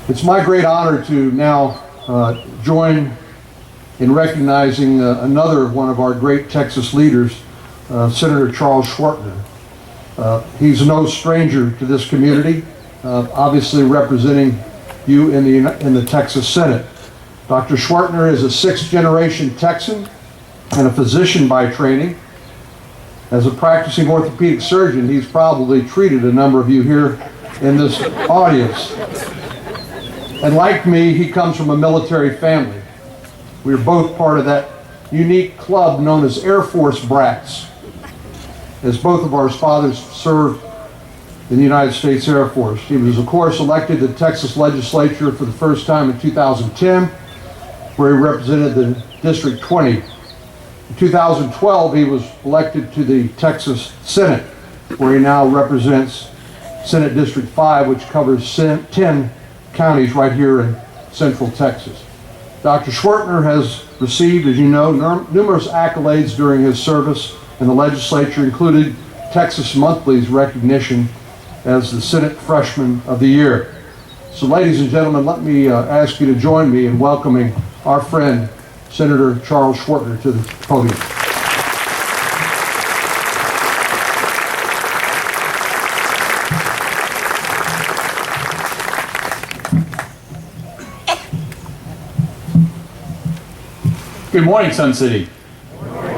It's my great honor to now join in recognizing another one of our great Texas leaders, Senator Charles Schwertner. He's no stranger to this community, obviously representing you in the Texas Senate. Dr. Schwertner is a sixth-generation Texan and a physician by training. As a practicing orthopedic surgeon, he's probably treated a number of you here in this audience. And like me, he comes from a military family. We are both part of that unique club known as Air Force brats, as both of our fathers served in the United States Air Force. He was, of course, elected to the Texas legislature for the first time in 2010, where he represented the District 20. In 2012, he was elected to the Texas Senate, where he now represents Senate District 5, which covers 10 counties right here in Central Texas. Dr. Schwertner has received, as you know, numerous accolades during his service in the legislature, including Texas Monthly's recognition as the Senate Freshman of the Year. So ladies and gentlemen, let me ask you to join me in welcoming our friend, Senator Charles Schwertner, to the podium. Good morning, Sun City. Good morning.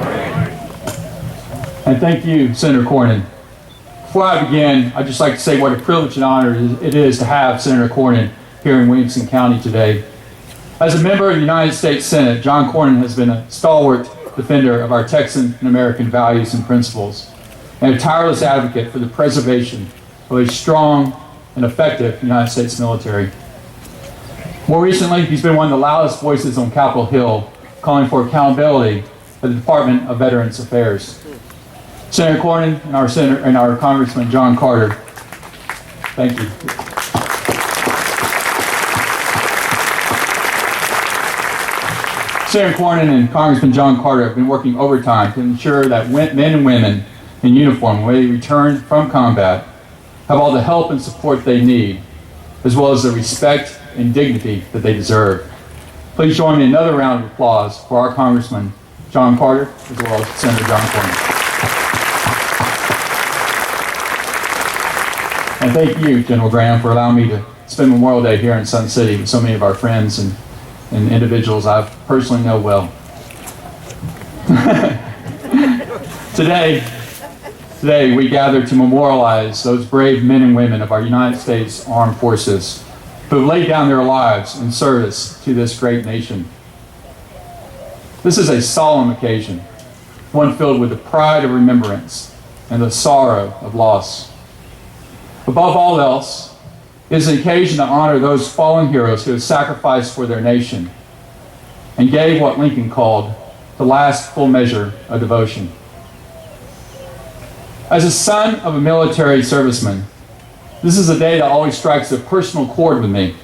And thank you, Senator Cornyn. Before I begin, I'd just like to say what a privilege and honor it is to have Senator Cornyn here in Williamson County today. As a member of the United States Senate, John Cornyn has been a stalwart defender of our Texan and American values and principles, and a tireless advocate for the preservation of a strong and effective United States military. More recently, he's been one of the loudest voices on Capitol Hill, calling for accountability at the Department of Veterans Affairs. Senator Cornyn and our Congressman John Carter, thank you. Senator Cornyn and Congressman John Carter have been working overtime to ensure that men and women in uniform, when they return from combat, have all the help and support they need, as well as the respect and dignity that they deserve. Please join me in another round of applause for our Congressman John Carter, as well as Senator John Cornyn. And thank you, General Graham, for allowing me to spend Memorial Day here in Sun City with so many of our friends and individuals I personally know well. Today we gather to memorialize those brave men and women of our United States Armed Forces who have laid down their lives in service to this great nation. This is a solemn occasion, one filled with the pride of remembrance and the sorrow of loss. Above all else, it is an occasion to honor those fallen heroes who have sacrificed for their nation and gave what Lincoln called the last full measure of devotion. As a son of a military serviceman, this is a day that always strikes a personal chord with me.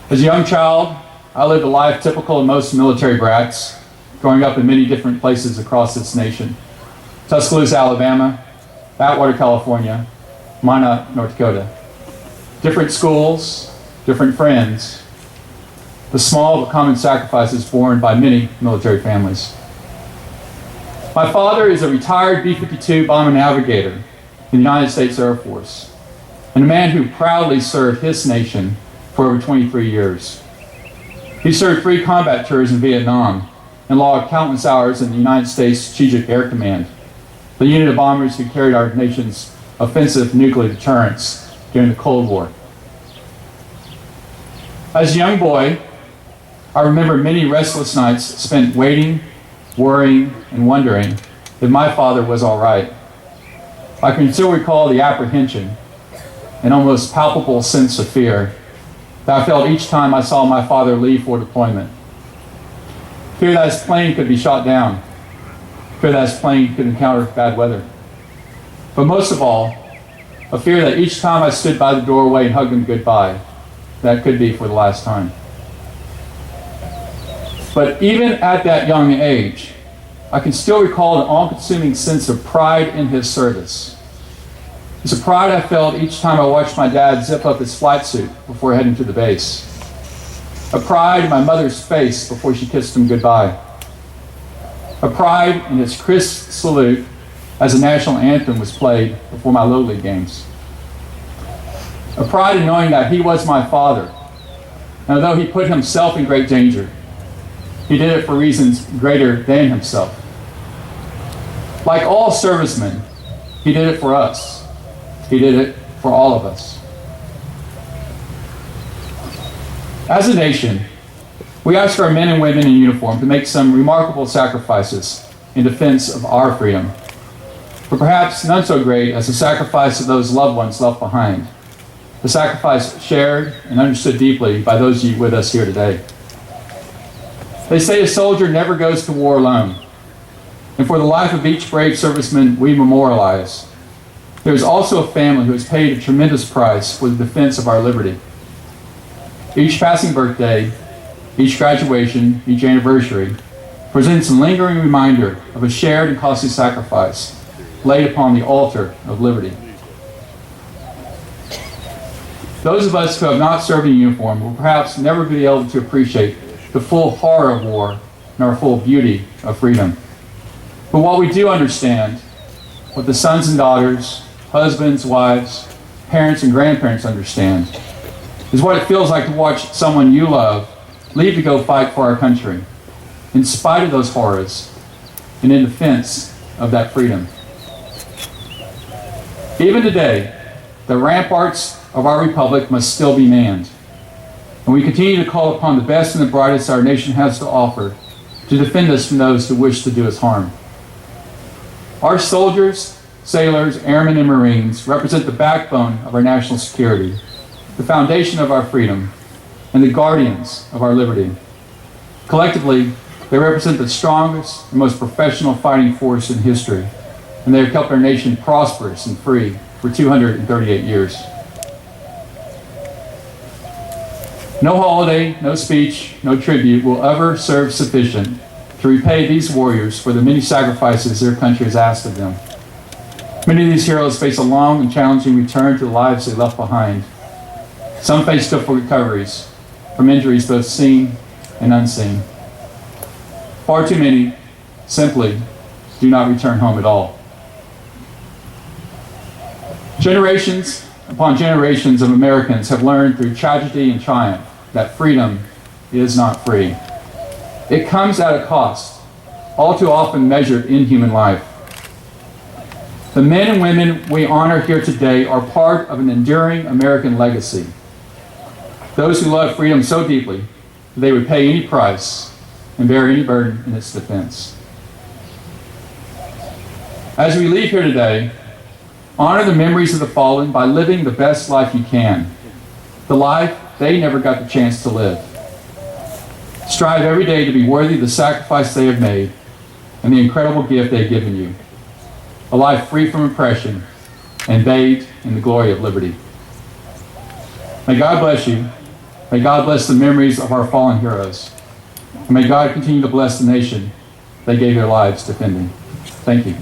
As a young child, I lived a life typical of most military brats, growing up in many different places across this nation. Tuscaloosa, Alabama, Atwater, California, Minot, North Dakota. Different schools, different friends, the small but common sacrifices borne by many military families. My father is a retired B-52 bomber navigator in the United States Air Force, and a man who proudly served his nation for over 23 years. He served 3 combat tours in Vietnam and logged countless hours in the United States Strategic Air Command, the unit of bombers who carried our nation's offensive nuclear deterrence during the Cold War. As a young boy, I remember many restless nights spent waiting, worrying, and wondering if my father was all right. I can still recall the apprehension, an almost palpable sense of fear that I felt each time I saw my father leave for deployment. Fear that his plane could be shot down. Fear that his plane could encounter bad weather. But most of all, a fear that each time I stood by the doorway and hugged him goodbye, that could be for the last time. But even at that young age, I can still recall an all-consuming sense of pride in his service. It's a pride I felt each time I watched my dad zip up his flight suit before heading to the base. A pride in my mother's face before she kissed him goodbye. A pride in his crisp salute as the national anthem was played before my Little League games. A pride in knowing that he was my father. And although he put himself in great danger, he did it for reasons greater than himself. Like all servicemen, he did it for us. He did it for all of us. As a nation, we ask our men and women in uniform to make some remarkable sacrifices in defense of our freedom, but perhaps none so great as the sacrifice of those loved ones left behind, the sacrifice shared and understood deeply by those of you with us here today. They say a soldier never goes to war alone, and for the life of each brave serviceman we memorialize, there is also a family who has paid a tremendous price for the defense of our liberty. Each passing birthday, each graduation, each anniversary presents a lingering reminder of a shared and costly sacrifice laid upon the altar of liberty. Those of us who have not served in uniform will perhaps never be able to appreciate the full horror of war nor full beauty of freedom. But what we do understand, what the sons and daughters, husbands, wives, parents, and grandparents understand, is what it feels like to watch someone you love leave to go fight for our country, in spite of those horrors, and in defense of that freedom. Even today, the ramparts of our republic must still be manned, and we continue to call upon the best and the brightest our nation has to offer to defend us from those who wish to do us harm. Our soldiers, sailors, airmen, and Marines represent the backbone of our national security, the foundation of our freedom, and the guardians of our liberty. Collectively, they represent the strongest and most professional fighting force in history, and they have kept our nation prosperous and free for 238 years. No holiday, no speech, no tribute will ever serve sufficient to repay these warriors for the many sacrifices their country has asked of them. Many of these heroes face a long and challenging return to the lives they left behind. Some face difficult recoveries from injuries both seen and unseen. Far too many simply do not return home at all. Generations upon generations of Americans have learned through tragedy and triumph that freedom is not free. It comes at a cost, all too often measured in human life. The men and women we honor here today are part of an enduring American legacy. Those who love freedom so deeply that they would pay any price and bear any burden in its defense. As we leave here today, honor the memories of the fallen by living the best life you can, the life they never got the chance to live. Strive every day to be worthy of the sacrifice they have made and the incredible gift they have given you, a life free from oppression and bathed in the glory of liberty. May God bless you. May God bless the memories of our fallen heroes. And may God continue to bless the nation they gave their lives defending. Thank you.